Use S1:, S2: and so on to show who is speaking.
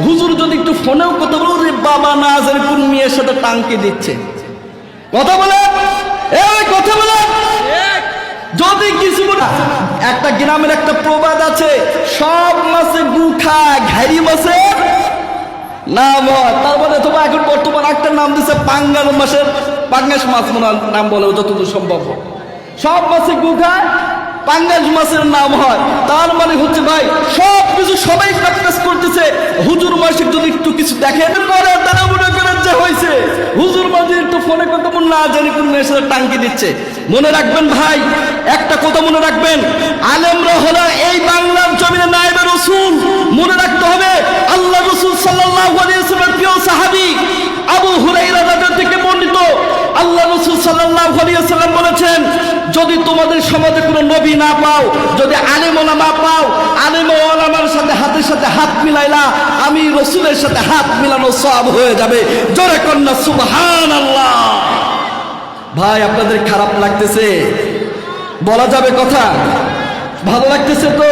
S1: হুজুর যদি একটু ফোনেও কথা বলো, রে বাবা না জানি কোন মেয়ের সাথে টাঙ্কি দিচ্ছে। কথা বলে এই কথা বলে যদি কিছু বলে। একটা গ্রামের একটা প্রবাদ আছে, সব মাছে গু খায়, ঘাড়ি মাছে নাম হয়। তারপরে তোমার এখন বর্তমান একটা নাম দিচ্ছে পাঙ্গাস মাছের, পাঙ্গাস মাছ নাম বলে যতদূর সম্ভব। সব মাছে গু খায়, পাঙ্গাস মাছের নাম হয়। তার মানে হচ্ছে ভাই সব কিছু সবাই প্র্যাকটিস করতেছে। হুজুর মাসিক যদি একটু কিছু দেখেন পরে তারা মনে করেন যে হয়েছে হুজুর মাসিক একটু ফোনে কথা মনে না জানি কোন মেয়ের সাথে টাঙ্কি দিচ্ছে। মনে রাখবেন ভাই, একটা কথা মনে রাখবেন, আলেমরা হলো এই বাংলার জমিনে নায়েবে রাসূল। মনে রাখতে হবে আল্লাহ রাসূল সাল্লাল্লাহু আলাইহি ওয়াসাল্লামের প্রিয় সাহাবী আবু হুরায়রা রাদিয়াল্লাহু থেকে বর্ণিত, আল্লাহ রাসূল সাল্লাল্লাহু আলাইহি ওয়াসাল্লাম বলেছেন, যদি তোমাদের সমাজে কোনো নবী না পাও, যদি আলেম ওলামা পাও, আলেম ওলামার সাথে হাতের সাথে হাত মিলাইলা, আমি রাসূলের সাথে হাত মিলানো সওয়াব হয়ে যাবে। জোরে কন্যা সুবহানাল্লাহ। ভাই আপনাদের খারাপ লাগতেছে? বলা যাবে কথা? ভালো লাগতেছে তো?